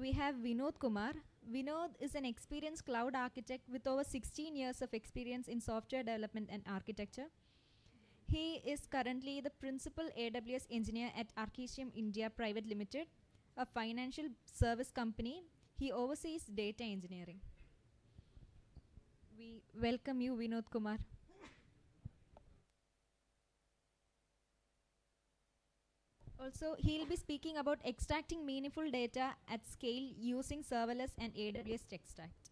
we have Vinod Kumar. Vinod is an experienced cloud architect with over 16 years of experience in software development and architecture. He is currently the principal AWS engineer at Arcesium India Private Limited, a financial service company. He oversees data engineering. We welcome you, Vinod Kumar. Also, he'll be speaking about extracting meaningful data at scale using serverless and AWS Textract.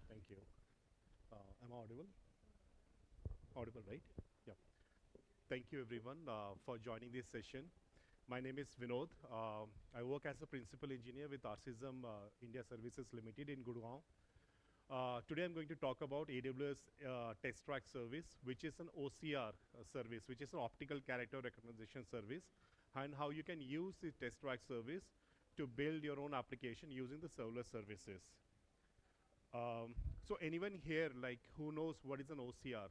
Thank you. Am I audible? Audible, right? Yeah. Thank you, everyone, for joining this session. My name is Vinod. I work as a principal engineer with Arcesium India Services Limited in Gurgaon. Today I'm going to talk about AWS Textract service, which is an OCR service, which is an optical character recognition service, and how you can use the Textract service to build your own application using the serverless services. So anyone here, like, who knows what is an OCR?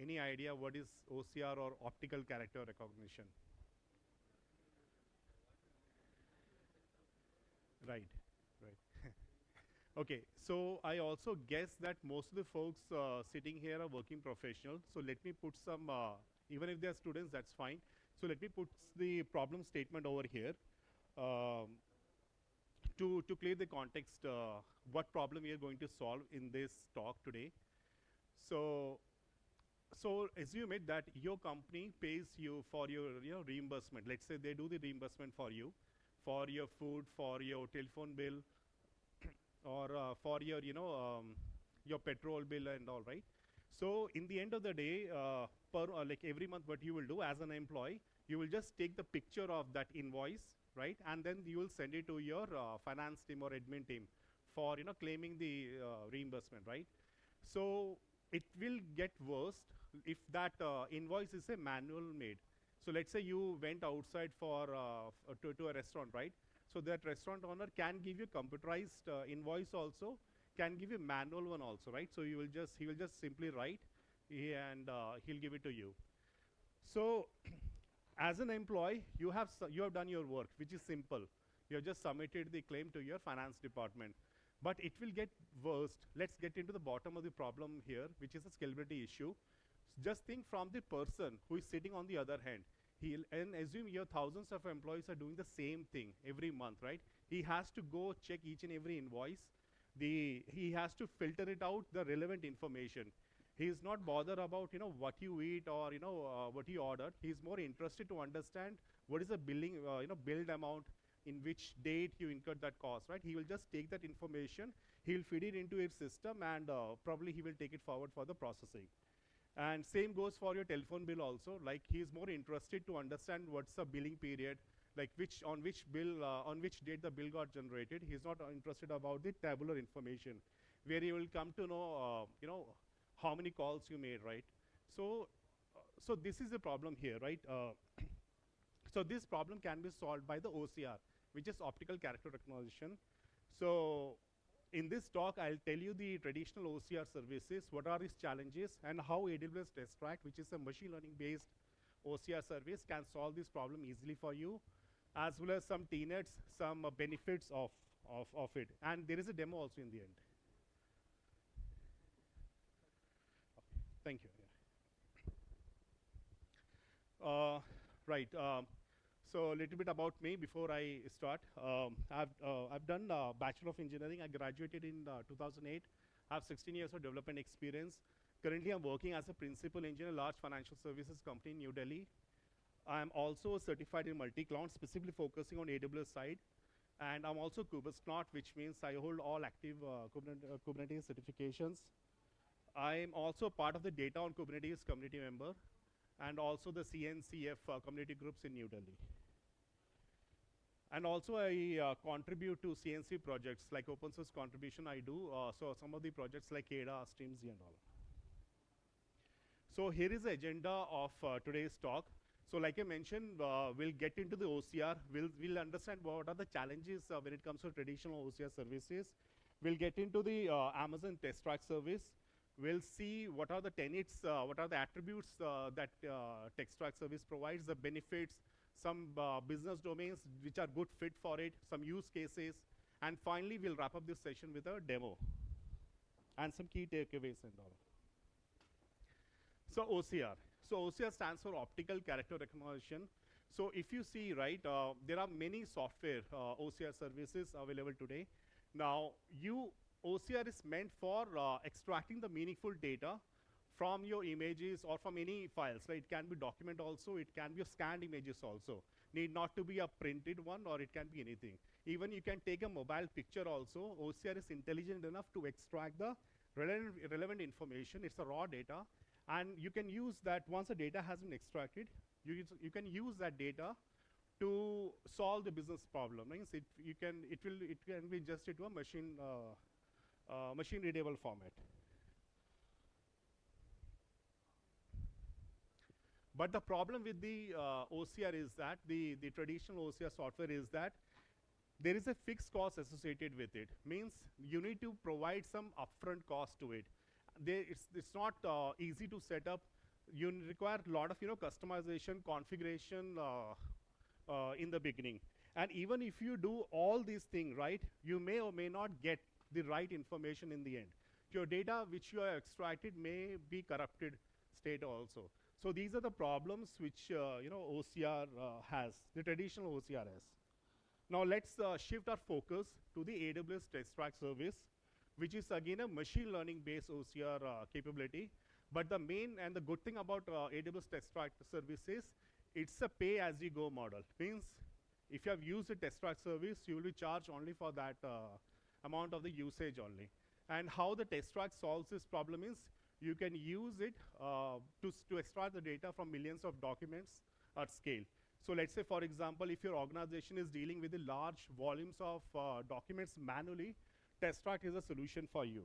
Any idea what is OCR or optical character recognition? Right, right. Okay, so I also guess that most of the folks sitting here are working professionals. So let me put some, even if they are students, that's fine. So let me put the problem statement over here. To clear the context, what problem we are going to solve in this talk today. So assume it that your company pays you for your reimbursement. Let's say they do the reimbursement for you, for your food, for your telephone bill, or for your your petrol bill and all, right? So in the end of the day, like every month, what you will do as an employee, you will just take the picture of that invoice, right? And then you will send it to your finance team or admin team for claiming the reimbursement, right? So it will get worse if that invoice is a manual made. So let's say you went outside for to a restaurant, right? So that restaurant owner can give you computerized invoice also, can give you manual one also, right? So he will just simply write and he'll give it to you. So as an employee, you have done your work, which is simple. You have just submitted the claim to your finance department. But it will get worse. Let's get into the bottom of the problem here, which is a scalability issue. Just think from the person who is sitting on the other hand. And assume your thousands of employees are doing the same thing every month, right? He has to go check each and every invoice. He has to filter it out, the relevant information. He is not bothered about what you eat or what you ordered. He is more interested to understand what is the billing billed amount, in which date you incurred that cost, right? He will just take that information, he'll feed it into his system, and probably he will take it forward for the processing. And same goes for your telephone bill also. Like, he is more interested to understand what's the billing period, like on which date the bill got generated. He's not interested about the tabular information, where he will come to know how many calls you made, right? So this is the problem here, right? So this problem can be solved by the OCR, which is optical character recognition. So in this talk, I'll tell you the traditional OCR services, what are its challenges, and how AWS Textract, which is a machine learning based OCR service, can solve this problem easily for you, as well as some TNETs, some benefits of it. And there is a demo also in the end. Okay, thank you. Yeah. Right. So a little bit about me before I start. I've done Bachelor of Engineering. I graduated in 2008. I have 16 years of development experience. Currently, I'm working as a principal engineer, large financial services company in New Delhi. I'm also certified in multi-cloud, specifically focusing on AWS side. And I'm also Kubesnaut, which means I hold all active Kubernetes certifications. I'm also part of the Data on Kubernetes community member, and also the CNCF community groups in New Delhi. And also I contribute to CNC projects, like open source contribution I do. So some of the projects like ADA, StreamZ and all. So here is the agenda of today's talk. So like I mentioned, we'll get into the OCR. We'll understand what are the challenges when it comes to traditional OCR services. We'll get into the Amazon Textract service. We'll see what are the tenets, what are the attributes that Textract service provides, the benefits, some business domains which are good fit for it, some use cases, and finally we'll wrap up this session with a demo and some key takeaways and all. So OCR. So OCR stands for Optical Character Recognition. So if you see, right, there are many software OCR services available today. Now, OCR is meant for extracting the meaningful data from your images or from any files. Right? It can be document also, it can be scanned images also. Need not to be a printed one, or it can be anything. Even you can take a mobile picture also. OCR is intelligent enough to extract the relevant information. It's a raw data. And you can use that once the data has been extracted, you can use that data to solve the business problem. Means it can be adjusted to a machine readable format. But the problem with the OCR is that the traditional OCR software is that there is a fixed cost associated with it. Means you need to provide some upfront cost to it. It's not easy to set up. You require a lot of customization, configuration in the beginning. And even if you do all these things right, you may or may not get the right information in the end. Your data which you have extracted may be corrupted state also. So these are the problems which OCR has, the traditional OCR has. Now let's shift our focus to the AWS Textract service, which is again a machine learning based OCR capability. But the main and the good thing about AWS Textract service is it's a pay as you go model. Means if you have used a Textract service, you will be charged only for that amount of the usage only. And how the Textract solves this problem is you can use it to extract the data from millions of documents at scale. So let's say, for example, if your organization is dealing with the large volumes of documents manually, Textract is a solution for you.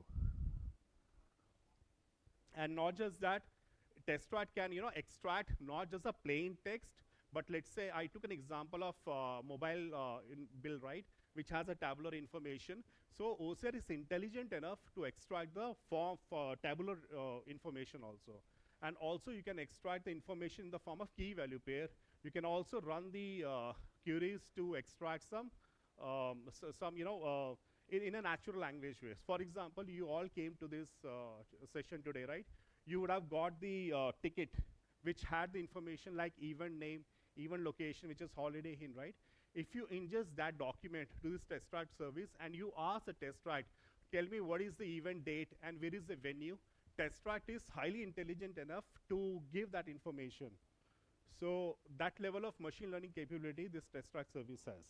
And not just that, Textract can extract not just a plain text, but let's say I took an example of mobile bill, right, which has a tabular information. So OCR is intelligent enough to extract the form of tabular information also. And also you can extract the information in the form of key value pair. You can also run the queries to extract some in a natural language ways. For example, you all came to this session today, right? You would have got the ticket which had the information like event name, event location, which is holiday in, right? If you ingest that document to this Textract service and you ask the Textract, tell me what is the event date and where is the venue, Textract is highly intelligent enough to give that information. So that level of machine learning capability this Textract service has.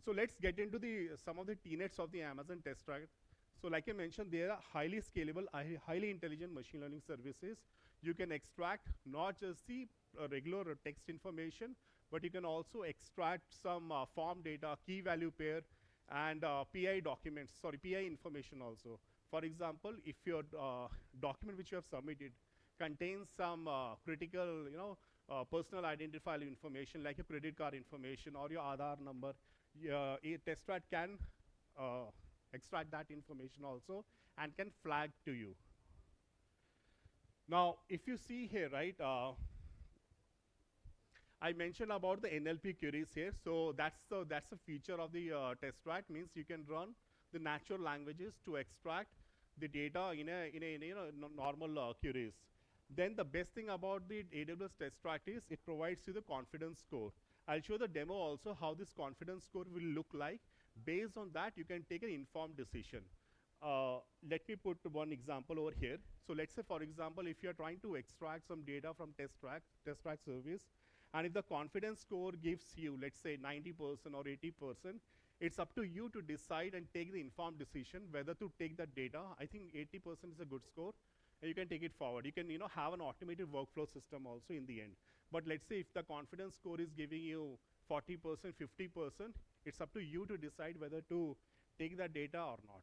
So let's get into some of the tenets of the Amazon Textract. So like I mentioned, they are highly scalable, highly intelligent machine learning services. You can extract not just the regular text information, but you can also extract some form data, key value pair, and PI documents, PI information also. For example, if your document which you have submitted contains some critical, personal identifiable information like your credit card information or your Aadhaar number, a Textract can extract that information also and can flag to you. Now, if you see here, right, I mentioned about the NLP queries here. So that's a feature of the Textract. Means you can run the natural languages to extract the data in a normal queries. Then the best thing about the AWS Textract is it provides you the confidence score. I'll show the demo also how this confidence score will look like. Based on that, you can take an informed decision. Let me put one example over here. So let's say, for example, if you're trying to extract some data from Textract service, and if the confidence score gives you, let's say, 90% or 80%, it's up to you to decide and take the informed decision whether to take that data. I think 80% is a good score. And you can take it forward. You can have an automated workflow system also in the end. But let's say if the confidence score is giving you 40%, 50%, it's up to you to decide whether to take that data or not.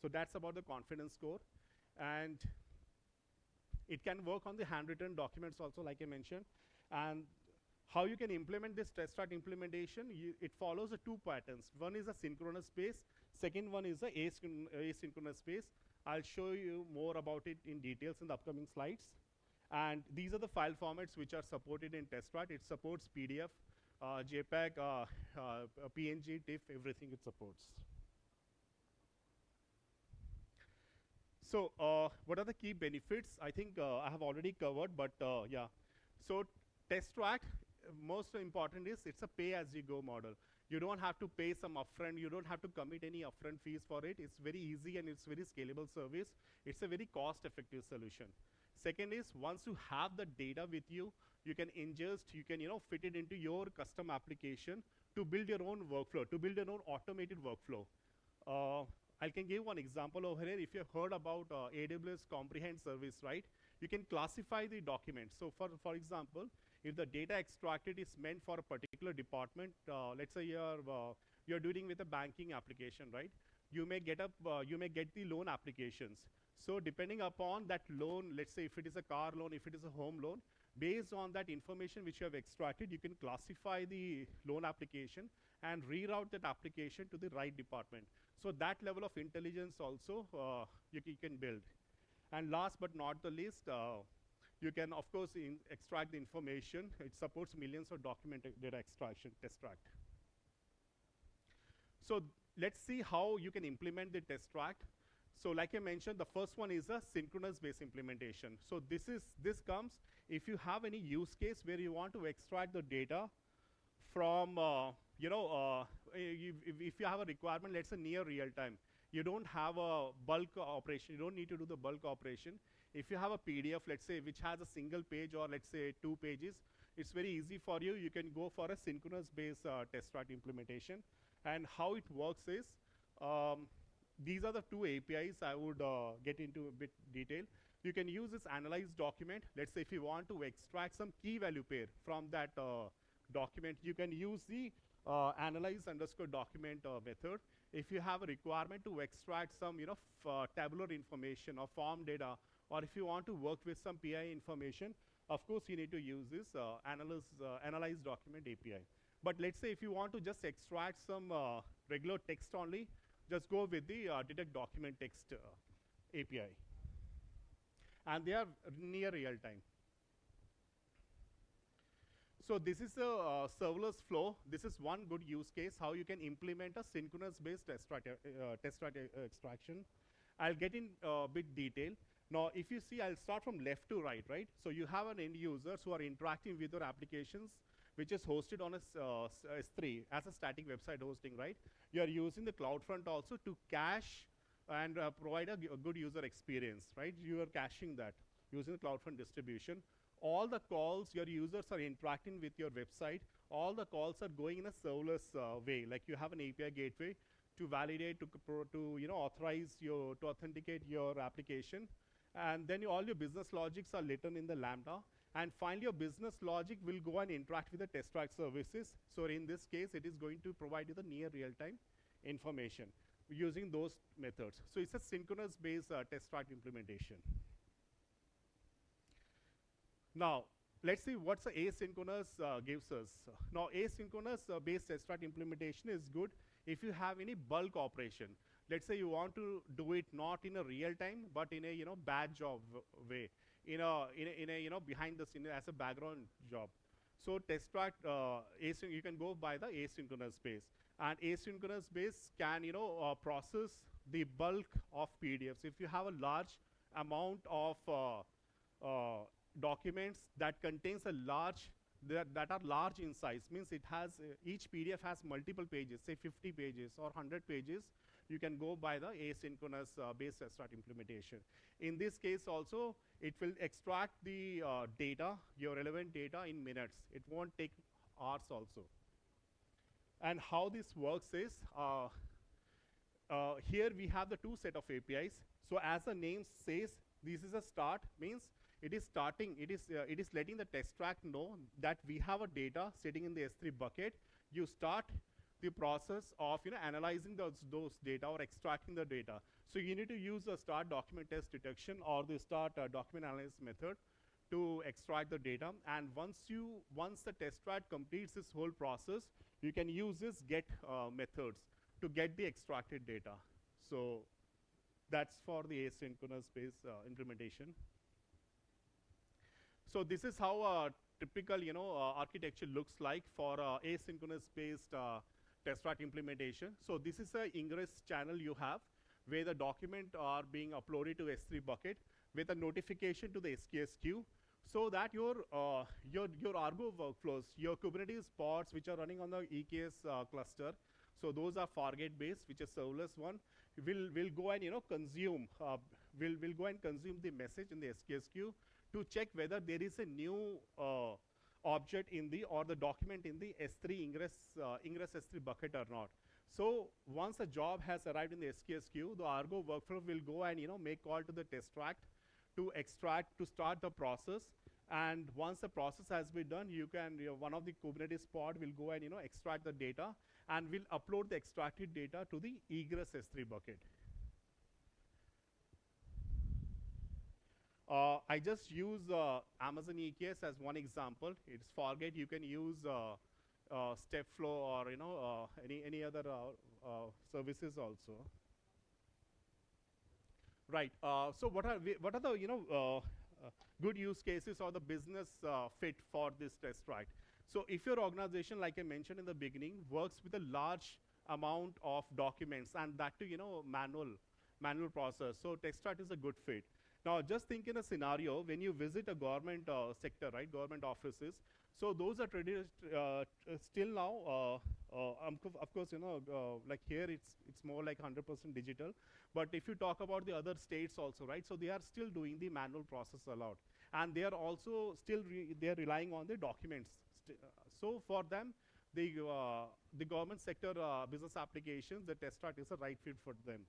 So that's about the confidence score. And it can work on the handwritten documents also, like I mentioned. And how you can implement this Textract implementation, it follows the two patterns. One is a synchronous space. Second one is a asynchronous space. I'll show you more about it in details in the upcoming slides. And these are the file formats which are supported in Textract. It supports PDF, JPEG, PNG, TIFF, everything it supports. So what are the key benefits? I think I have already covered, but yeah. So Textract, most important is it's a pay-as-you-go model. You don't have to pay some upfront. You don't have to commit any upfront fees for it. It's very easy and it's very scalable service. It's a very cost-effective solution. Second is, once you have the data with you, you can ingest, you can fit it into your custom application to build your own workflow, to build your own automated workflow. I can give one example over here. If you've heard about AWS Comprehend service, right? You can classify the documents. So for example, if the data extracted is meant for a particular department, let's say you're dealing with a banking application, right? You may get the loan applications. So depending upon that loan, let's say if it is a car loan, if it is a home loan, based on that information which you have extracted, you can classify the loan application and reroute that application to the right department. So that level of intelligence also you can build. And last but not the least, you can of course extract the information. It supports millions of document data extraction, Textract. So let's see how you can implement the Textract. So like I mentioned, the first one is a synchronous based implementation. So this comes if you have any use case where you want to extract the data from, if you have a requirement, let's say near real time. You don't have a bulk operation. You don't need to do the bulk operation. If you have a PDF, let's say, which has a single page or let's say 2 pages, it's very easy for you. You can go for a synchronous based Textract implementation. And how it works is, these are the 2 APIs I would get into a bit detail. You can use this analyze document. Let's say if you want to extract some key value pair from that document, you can use the analyze_document method. If you have a requirement to extract some tabular information or form data, or if you want to work with some PI information, of course you need to use this analyze document API. But let's say if you want to just extract some regular text only, just go with the detect document text API. And they are near real time. So this is a serverless flow. This is one good use case, how you can implement a synchronous based Textract extraction. I'll get in a bit detail. Now, if you see, I'll start from left to right, right? So you have an end users who are interacting with your applications, which is hosted on a S3 as a static website hosting, right? You are using the CloudFront also to cache and provide a good user experience, right? You are caching that using the CloudFront distribution. All the calls your users are interacting with your website, all the calls are going in a serverless way. Like you have an API gateway to validate, to authorize to authenticate your application, and then all your business logics are written in the Lambda. And finally, your business logic will go and interact with the Textract services. So in this case, it is going to provide you the near real-time information using those methods. So it's a synchronous based Textract implementation. Now, let's see what's the asynchronous gives us. Now, asynchronous based Textract implementation is good if you have any bulk operation. Let's say you want to do it not in a real time, but in a batch job way, in a behind the scene as a background job. So Textract you can go by the asynchronous base, and asynchronous base can process the bulk of PDFs. If you have a large amount of documents that contains a large that are large in size, means it has each PDF has multiple pages, say 50 pages or 100 pages. You can go by the asynchronous based Textract implementation. In this case also, it will extract the data, your relevant data, in minutes. It won't take hours also. And how this works is, here we have the 2 set of APIs. So as the name says, this is a start, means it is starting, it is letting the Textract know that we have a data sitting in the S3 bucket. You start the process of analyzing those data or extracting the data. So you need to use the start document test detection or the start document analysis method to extract the data. And once the Textract completes this whole process, you can use this get methods to get the extracted data. So that's for the asynchronous based implementation. So this is how a typical, architecture looks like for asynchronous-based Textract implementation. So this is a ingress channel you have where the document are being uploaded to S3 bucket with a notification to the SKS queue, so that your Argo workflows, your Kubernetes pods which are running on the EKS cluster, so those are Fargate based, which is serverless one, will go and consume will go and consume the message in the SKS queue to check whether there is a new object in the or the document in the S3 ingress S3 bucket or not. So once a job has arrived in the SKS queue, the Argo workflow will go and make call to the Textract to extract, to start the process. And once the process has been done, you can one of the Kubernetes pod will go and extract the data and will upload the extracted data to the egress S3 bucket. I just use Amazon EKS as one example. It's Fargate. You can use Stepflow or any other services also. Right. So what are the good use cases or the business fit for this Textract? So if your organization, like I mentioned in the beginning, works with a large amount of documents and that too manual process, so Textract is a good fit. Now just think in a scenario when you visit a government sector, right, government offices. So those are still now, of course, like here it's more like 100% digital. But if you talk about the other states also, right, so they are still doing the manual process a lot, and they are also still they are relying on the documents. So for them, the government sector business applications, the Textract is a right fit for them.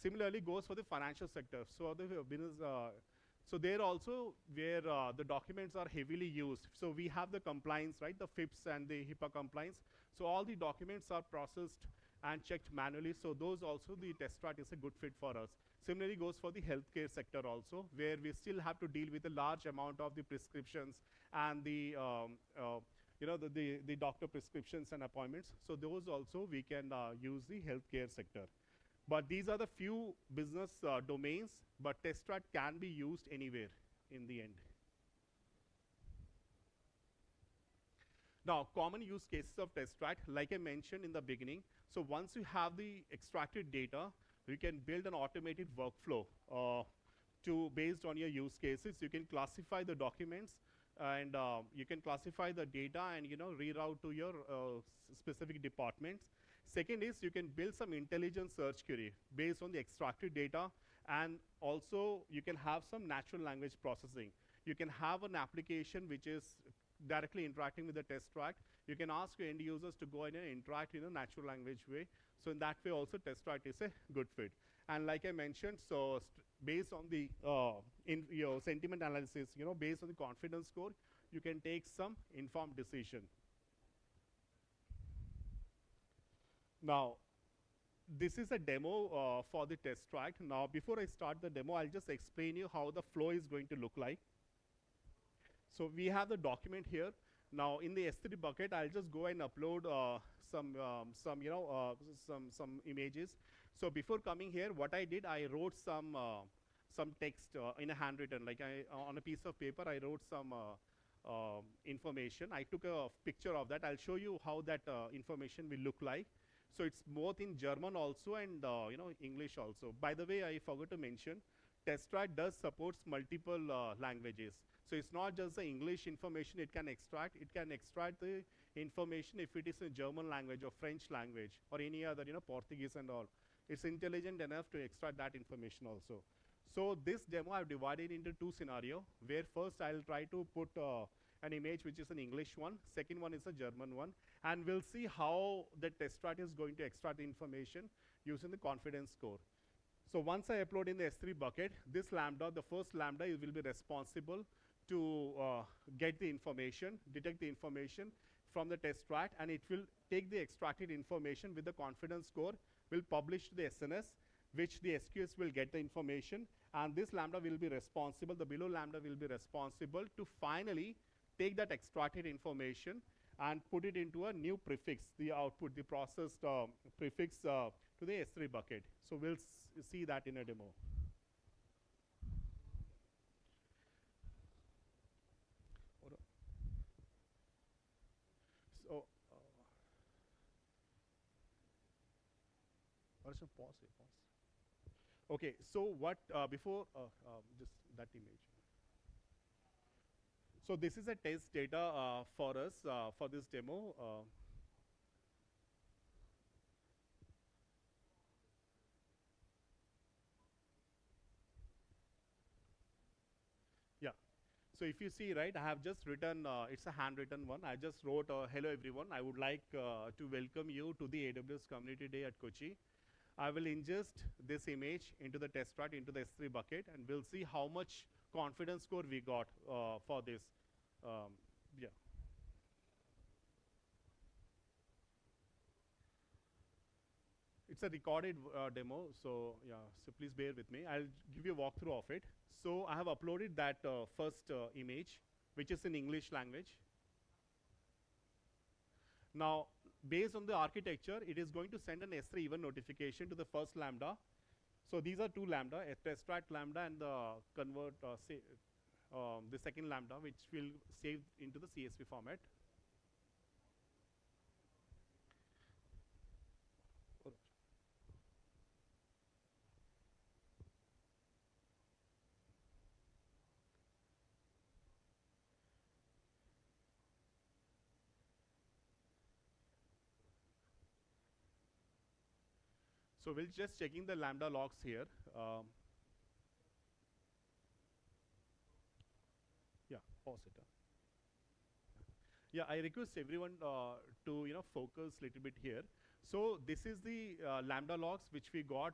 Similarly goes for the financial sector. So the business. So there also where the documents are heavily used. So we have the compliance, right, the FIPS and the HIPAA compliance. So all the documents are processed and checked manually. So those also the Textract is a good fit for us. Similarly goes for the healthcare sector also, where we still have to deal with a large amount of the prescriptions and the the doctor prescriptions and appointments. So those also we can use the healthcare sector. But these are the few business domains, but Textract can be used anywhere in the end. Now, common use cases of Textract, like I mentioned in the beginning. So once you have the extracted data, you can build an automated workflow based on your use cases. You can classify the documents and you can classify the data and reroute to your specific departments. Second is you can build some intelligent search query based on the extracted data, and also you can have some natural language processing. You can have an application which is directly interacting with the Textract. You can ask your end users to go in and interact in a natural language way. So in that way also Textract is a good fit. And like I mentioned, so based on the sentiment analysis, based on the confidence score, you can take some informed decision. Now, this is a demo for the Textract. Now, before I start the demo, I'll just explain you how the flow is going to look like. So we have the document here. Now, in the S3 bucket, I'll just go and upload some images. So before coming here, what I did, I wrote some text in a handwritten, like on a piece of paper, I wrote some information. I took a picture of that. I'll show you how that information will look like. So it's both in German also and English also. By the way, I forgot to mention, Textract does supports multiple languages. So it's not just the English information it can extract. It can extract the information if it is a German language or French language or any other, Portuguese and all. It's intelligent enough to extract that information also. So this demo I've divided into two scenarios, where first I'll try to put an image which is an English one, second one is a German one, and we'll see how the Textract is going to extract the information using the confidence score. So once I upload in the S3 bucket, this lambda, the first lambda, it will be responsible to get the information, detect the information from the Textract, and it will take the extracted information with the confidence score, will publish to the SNS, which the SQS will get the information, and this lambda will be responsible, the below lambda will be responsible to finally take that extracted information and put it into a new prefix, the output, the processed prefix to the S3 bucket. So we'll see that in a demo. So, pause here, pause. Okay, so what, before, just that image. So this is a test data for us for this demo. Yeah. So if you see, right, I have just written, it's a handwritten one. I just wrote, hello everyone. I would like to welcome you to the AWS Community Day at Kochi. I will ingest this image into the Textract, into the S3 bucket, and we'll see how much confidence score we got for this. Yeah. It's a recorded demo, so yeah, so please bear with me. I'll give you a walkthrough of it. So I have uploaded that first image, which is in English language. Now, based on the architecture, it is going to send an S3 event notification to the first Lambda. So these are two Lambda, a Textract Lambda and the convert, the second Lambda, which will save into the CSV format. So we'll just checking the Lambda logs here. Yeah, pause it. Yeah, I request everyone to focus a little bit here. So this is the Lambda logs which we got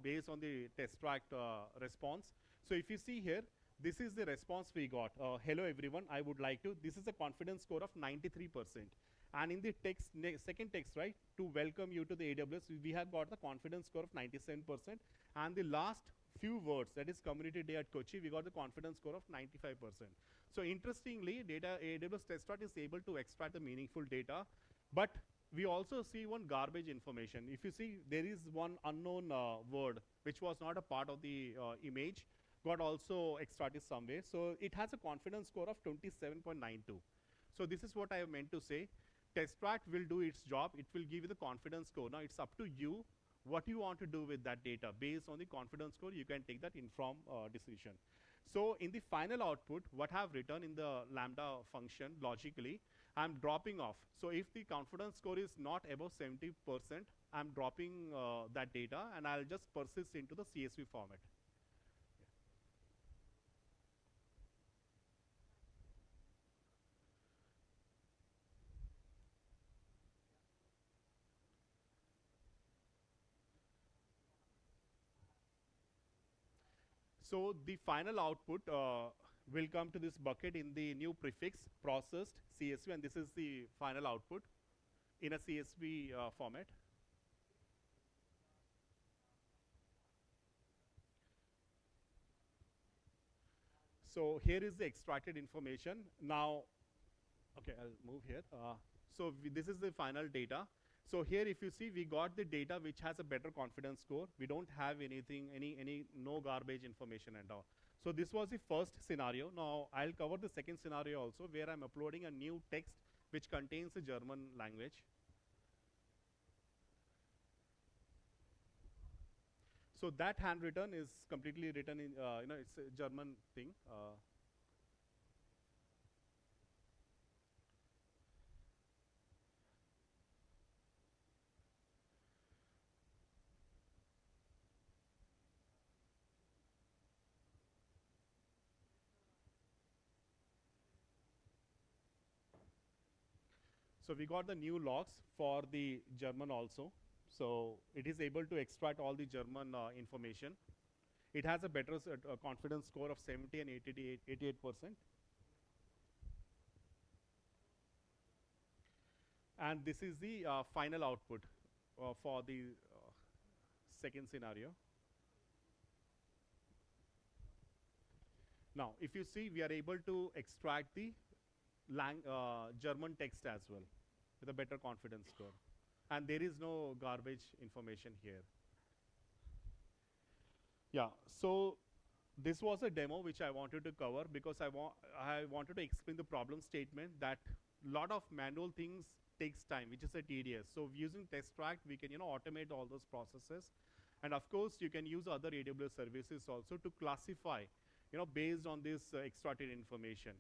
based on the Textract response. So if you see here, this is the response we got. Hello everyone, I would like to. This is a confidence score of 93%. And in the text, second text, right, to welcome you to the AWS, we have got the confidence score of 97%. And the last few words, that is Community Day at Kochi, we got the confidence score of 95%. So interestingly, AWS Textract is able to extract the meaningful data, but we also see one garbage information. If you see, there is one unknown word which was not a part of the image, got also extracted somewhere. So it has a confidence score of 27.92. So this is what I have meant to say. Textract will do its job. It will give you the confidence score. Now it's up to you what you want to do with that data. Based on the confidence score, you can take that informed decision. So in the final output, what I have written in the Lambda function logically, I'm dropping off. So if the confidence score is not above 70%, I'm dropping that data and I'll just persist into the CSV format. So the final output will come to this bucket in the new prefix processed CSV, and this is the final output in a CSV format. So here is the extracted information. Now, okay, I'll move here. So this is the final data. So here, if you see, we got the data which has a better confidence score. We don't have anything, no garbage information and all. So this was the first scenario. Now I'll cover the second scenario also, where I'm uploading a new text which contains the German language. So that handwritten is completely written in, it's a German thing. So we got the new logs for the German also. So it is able to extract all the German information. It has a better confidence score of 70 and 88%. And this is the final output for the second scenario. Now, if you see, we are able to extract the German text as well with a better confidence score. And there is no garbage information here. Yeah, so this was a demo which I wanted to cover because I wanted to explain the problem statement that lot of manual things takes time, which is a tedious. So using Textract, we can automate all those processes, and of course you can use other AWS services also to classify, based on this extracted information.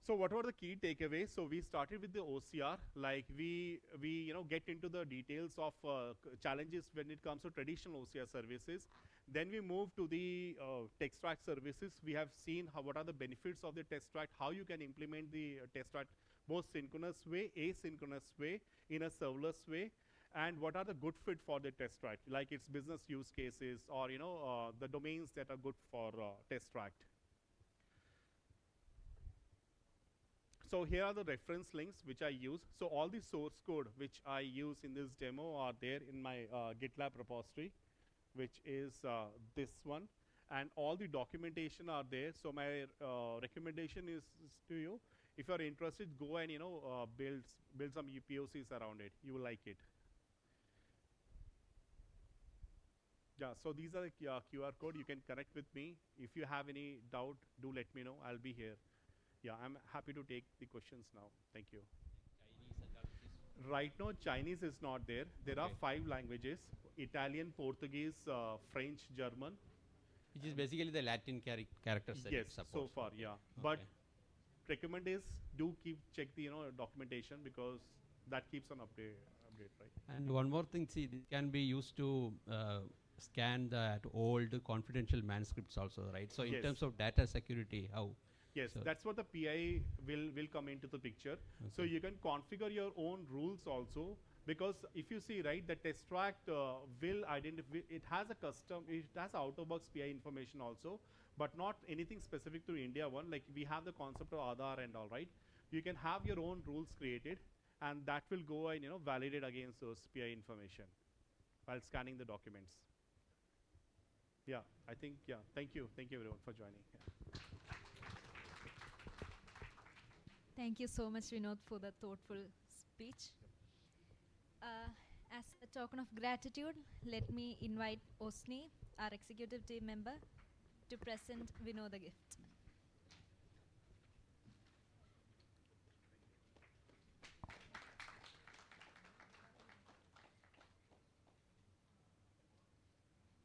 So what were the key takeaways? So we started with the OCR, like we get into the details of challenges when it comes to traditional OCR services. Then we move to the Textract services. We have seen what are the benefits of the Textract, how you can implement the Textract both synchronous way, asynchronous way, in a serverless way, and what are the good fit for the Textract, like its business use cases, or the domains that are good for Textract. So here are the reference links which I use. So all the source code which I use in this demo are there in my GitLab repository, which is this one, and all the documentation are there. So my recommendation is to you, if you are interested, go and build some POCs around it. You will like it. Yeah, so these are the QR code. You can connect with me. If you have any doubt, do let me know. I'll be here. Yeah, I'm happy to take the questions now. Thank you. Right now, Chinese is not there. There are 5 languages: Italian, Portuguese, French, German. Which is basically the Latin characters that it Yes, supports. so far, yeah. But recommend is do check the documentation, because that keeps on update, right? And one more thing, see, this can be used to scan the old confidential manuscripts also, right? So in Yes. terms of data security, how? Yes, So that's what the PI will come into the picture. So you can configure your own rules also, because if you see, right, the Textract will identify, it has a custom, it has out-of-box PI information also, but not anything specific to India one. Like we have the concept of Aadhaar and all, right? You can have your own rules created, and that will go and validate against those PI information while scanning the documents. Yeah, I think, yeah, thank you everyone for joining. Yeah. Thank you so much, Vinod, for the thoughtful speech. As a token of gratitude, let me invite Osni, our executive team member, to present Vinod a gift.